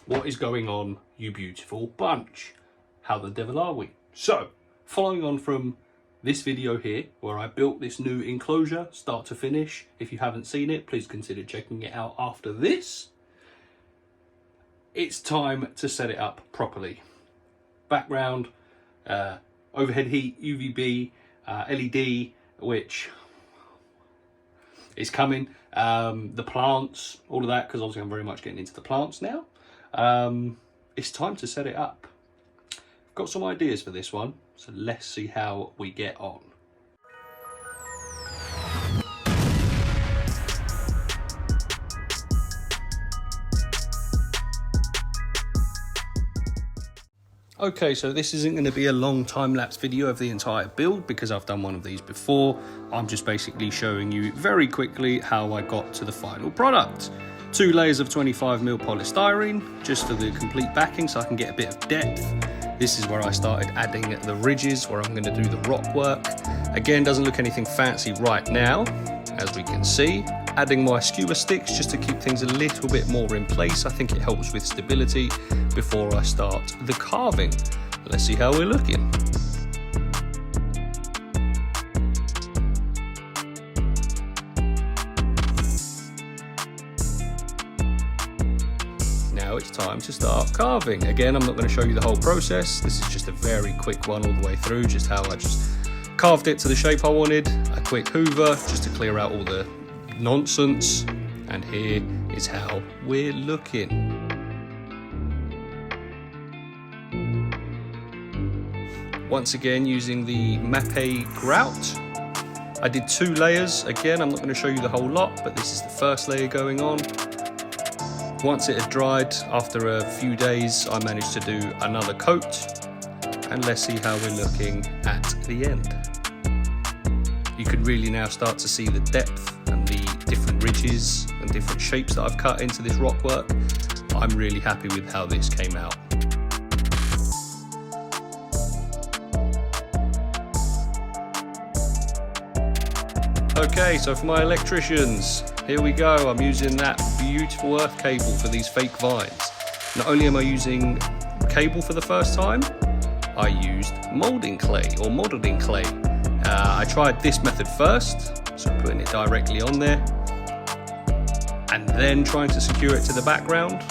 What is going on, you beautiful bunch? How the devil are we? So, following on from this video here, where I built this new enclosure, start to finish. If you haven't seen it, please consider checking it out after this. It's time to set it up properly. Background, overhead heat, UVB, LED, which is coming. The plants, all of that, because obviously I'm very much getting into the plants now. It's time to set it up. I've got some ideas for this one, so let's see how we get on. Okay, so this isn't going to be a long time-lapse video of the entire build because I've done one of these before. I'm just basically showing you very quickly how I got to the final product. 2 layers of 25mm polystyrene, just for the complete backing so I can get a bit of depth. This is where I started adding the ridges, where I'm going to do the rock work. Again, doesn't look anything fancy right now, as we can see. Adding my skewer sticks just to keep things a little bit more in place. I think it helps with stability before I start the carving. Let's see how we're looking. Now it's time to start carving. Again, I'm not going to show you the whole process. This is just a very quick one all the way through, just how I just carved it to the shape I wanted. A quick hoover just to clear out all the nonsense, and here is how we're looking. Once again, using the Mapei grout, I did 2 layers. Again, I'm not going to show you the whole lot, but this is the first layer going on. Once it had dried, after a few days, I managed to do another coat, and let's see how we're looking at the end. You can really now start to see the depth and the different ridges and different shapes that I've cut into this rock work. I'm really happy with how this came out. Okay, so for my electricians, here we go. I'm using that beautiful earth cable for these fake vines. Not only am I using cable for the first time, I used molding clay or modeling clay. I tried this method first, so putting it directly on there, and then trying to secure it to the background,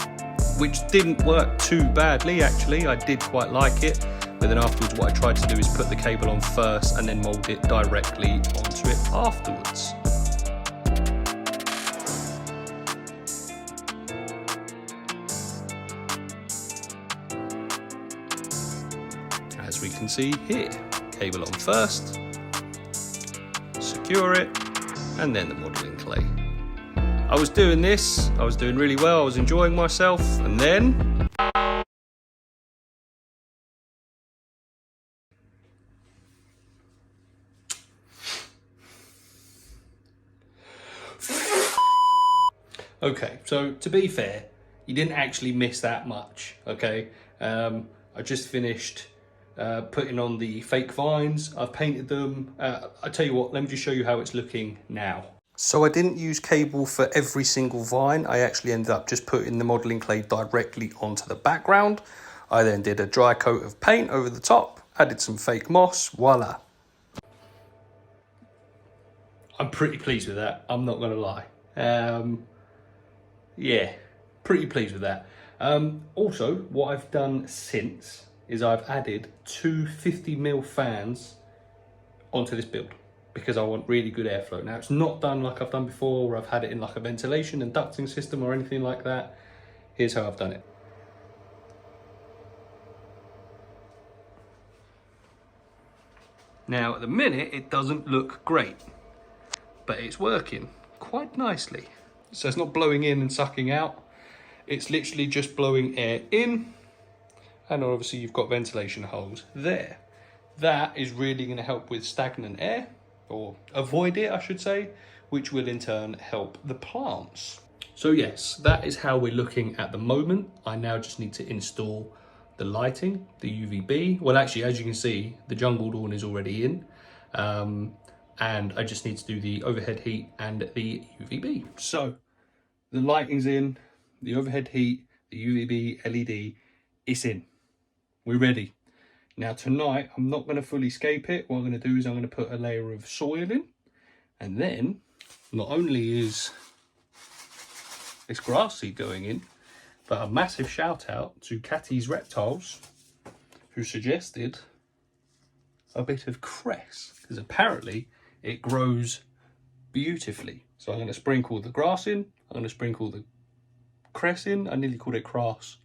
which didn't work too badly actually. I did quite like it, but then afterwards what I tried to do is put the cable on first and then mold it directly onto it afterwards. As we can see here, cable on first, secure it, and then the modelling clay. I was doing this, I was doing really well, I was enjoying myself, and then okay, so to be fair, you didn't actually miss that much, okay? I just finished putting on the fake vines. I've painted them. I tell you what, let me just show you how it's looking now. So I didn't use cable for every single vine. I actually ended up just putting the modelling clay directly onto the background. I then did a dry coat of paint over the top, added some fake moss, voila. I'm pretty pleased with that, I'm not gonna lie. Yeah, pretty pleased with that. Also, what I've done since is I've added 2 50mm fans onto this build because I want really good airflow. Now, it's not done like I've done before where I've had it in like a ventilation and ducting system or anything like that. Here's how I've done it. Now, at the minute, it doesn't look great, but it's working quite nicely. So it's not blowing in and sucking out. It's literally just blowing air in, and obviously you've got ventilation holes there. That is really going to help with stagnant air, or avoid it I should say, which will in turn help the plants. So yes, that is how we're looking at the moment. I now just need to install the lighting, the UVB. Well, actually, as you can see, the jungledawn is already in. And I just need to do the overhead heat and the UVB. So the lighting's in, the overhead heat, the UVB LED is in. We're ready. Now tonight, I'm not going to fully scape it. What I'm going to do is I'm going to put a layer of soil in. And then, not only is this grass seed going in, but a massive shout out to Catty's Reptiles, who suggested a bit of cress, because apparently it grows beautifully. So I'm going to sprinkle the grass in, I'm going to sprinkle the cress in. I nearly called it grass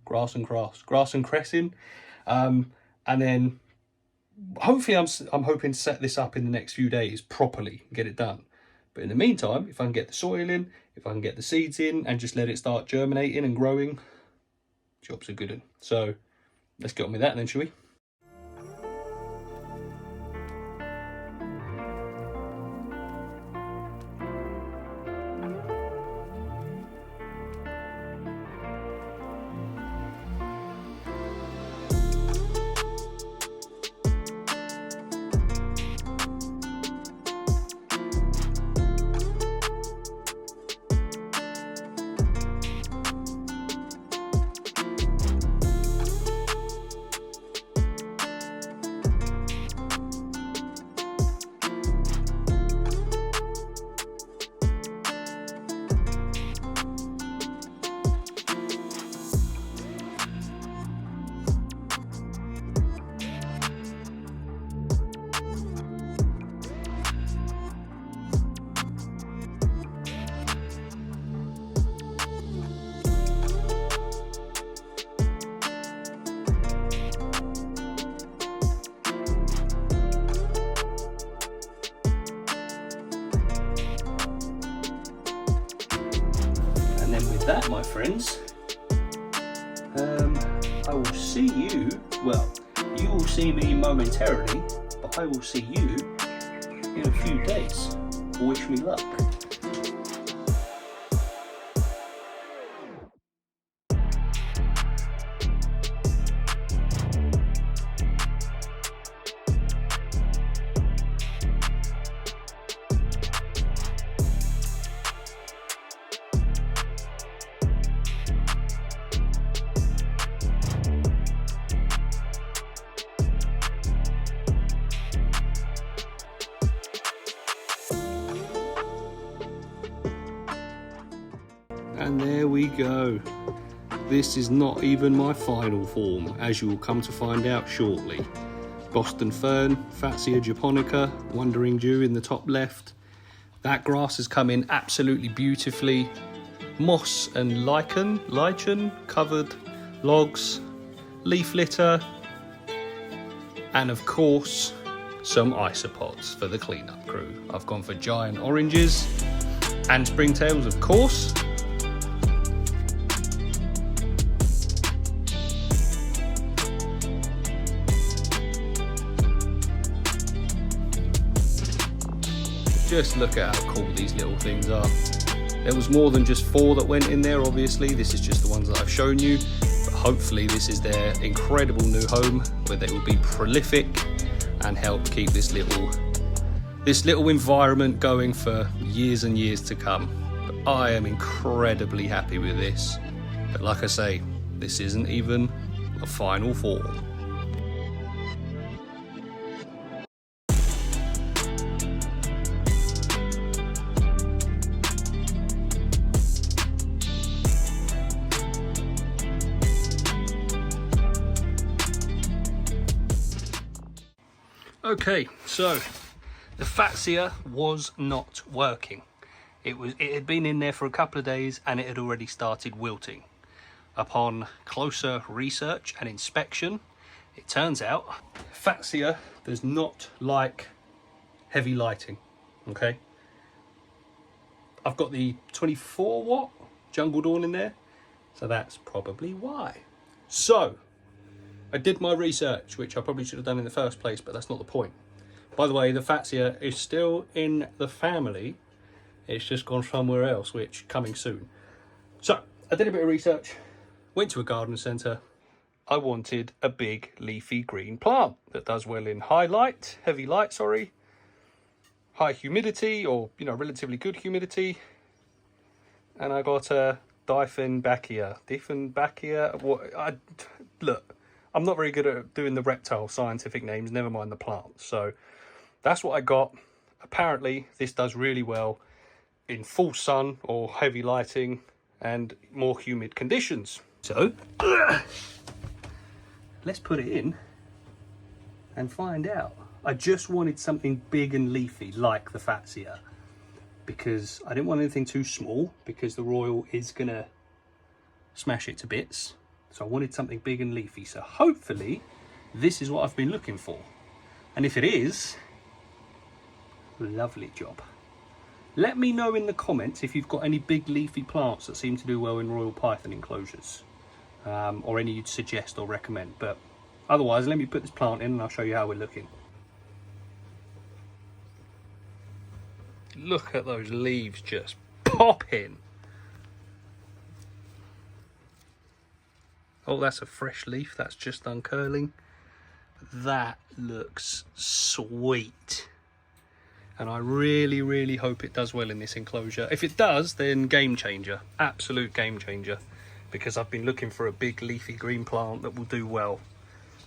and cress in. And then hopefully I'm hoping to set this up in the next few days properly and get it done. But in the meantime, if I can get the soil in, if I can get the seeds in and just let it start germinating and growing, job's a good one. So let's get on with that then, shall we? That, my friends, I will see you, well, you will see me momentarily, but I will see you in a few days. Wish me luck. And there we go. This is not even my final form, as you will come to find out shortly. Boston fern, Fatsia japonica, wandering dew in the top left. That grass has come in absolutely beautifully. Moss and lichen covered logs, leaf litter, and of course some isopods for the cleanup crew. I've gone for giant oranges and springtails, of course. Just look at how cool these little things are. There was more than just 4 that went in there, obviously. This is just the ones that I've shown you. But hopefully this is their incredible new home where they will be prolific and help keep this little environment going for years and years to come. But I am incredibly happy with this. But like I say, this isn't even a final form. Okay, so the Fatsia was not working. It had been in there for a couple of days and it had already started wilting. Upon closer research and inspection, it turns out Fatsia does not like heavy lighting. Okay, I've got the 24 watt jungledawn in there, so that's probably why. So I did my research, which I probably should have done in the first place, but that's not the point. By the way, the Fatsia is still in the family. It's just gone somewhere else, which coming soon. So I did a bit of research, went to a garden centre. I wanted a big leafy green plant that does well in heavy light, high humidity, or relatively good humidity. And I got a Dieffenbachia. Look, I'm not very good at doing the reptile scientific names, never mind the plants. So that's what I got. Apparently, this does really well in full sun or heavy lighting and more humid conditions. So let's put it in and find out. I just wanted something big and leafy like the Fatsia, because I didn't want anything too small because the royal is gonna smash it to bits. So I wanted something big and leafy. So hopefully this is what I've been looking for. And if it is, lovely job. Let me know in the comments if you've got any big leafy plants that seem to do well in royal python enclosures, or any you'd suggest or recommend. But otherwise, let me put this plant in and I'll show you how we're looking. Look at those leaves just popping. Oh, that's a fresh leaf. That's just uncurling. That looks sweet. And I really, really hope it does well in this enclosure. If it does, then game changer. Absolute game changer. Because I've been looking for a big leafy green plant that will do well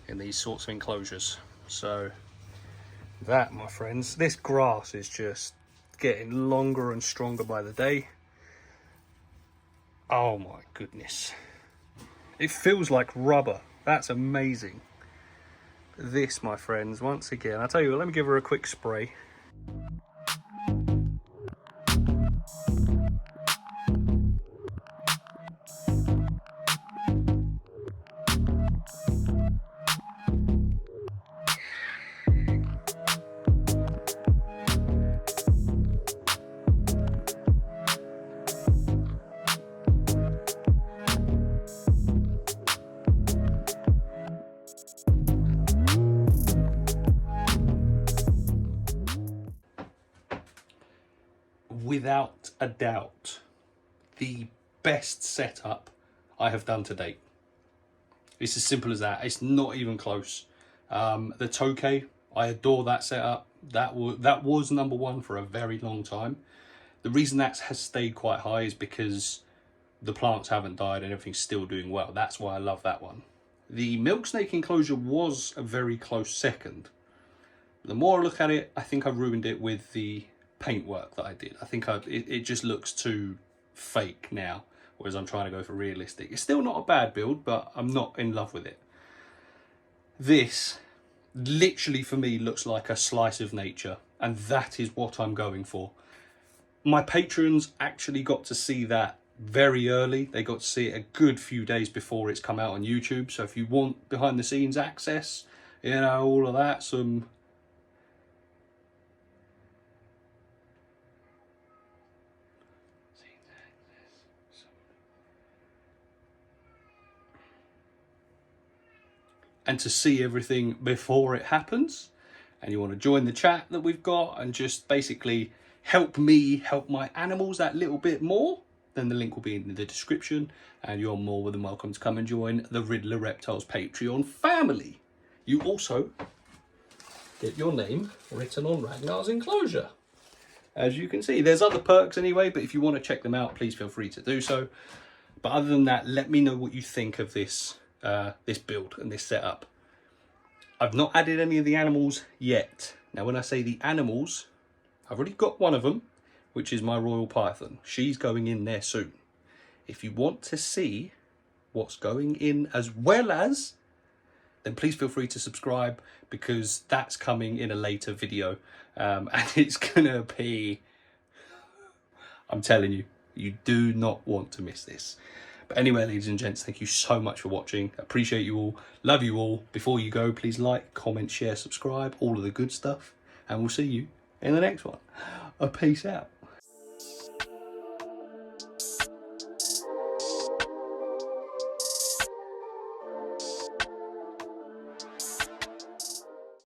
in these sorts of enclosures. So that, my friends, this grass is just getting longer and stronger by the day. Oh my goodness. It feels like rubber. That's amazing. This, my friends, once again, I'll tell you what, let me give her a quick spray. Without a doubt, the best setup I have done to date. It's as simple as that. It's not even close. The tokay, I adore that setup. That was number one for a very long time. The reason that has stayed quite high is because the plants haven't died and everything's still doing well. That's why I love that one. The milk snake enclosure was a very close second. The more I look at it, I think I've ruined it with the paintwork that I did. I think it just looks too fake now, whereas I'm trying to go for realistic. It's still not a bad build, but I'm not in love with it. This literally for me looks like a slice of nature, and that is what I'm going for. My patrons actually got to see that very early. They got to see it a good few days before it's come out on YouTube. So if you want behind the scenes access, you know, all of that, some and to see everything before it happens, and you want to join the chat that we've got and just basically help me help my animals that little bit more, then the link will be in the description, and you're more than welcome to come and join the Riddler Reptiles Patreon family. You also get your name written on Ragnar's enclosure. As you can see, there's other perks anyway, but if you want to check them out, please feel free to do so. But other than that, let me know what you think of this this build and this setup. I've not added any of the animals yet. Now when I say the animals, I've already got one of them, which is my royal python. She's going in there soon. If you want to see what's going in as well as, then please feel free to subscribe, because that's coming in a later video, and it's gonna be, I'm telling you, you do not want to miss this. But anyway, ladies and gents, thank you so much for watching. Appreciate you all. Love you all. Before you go, please like, comment, share, subscribe, all of the good stuff. And we'll see you in the next one. Peace out.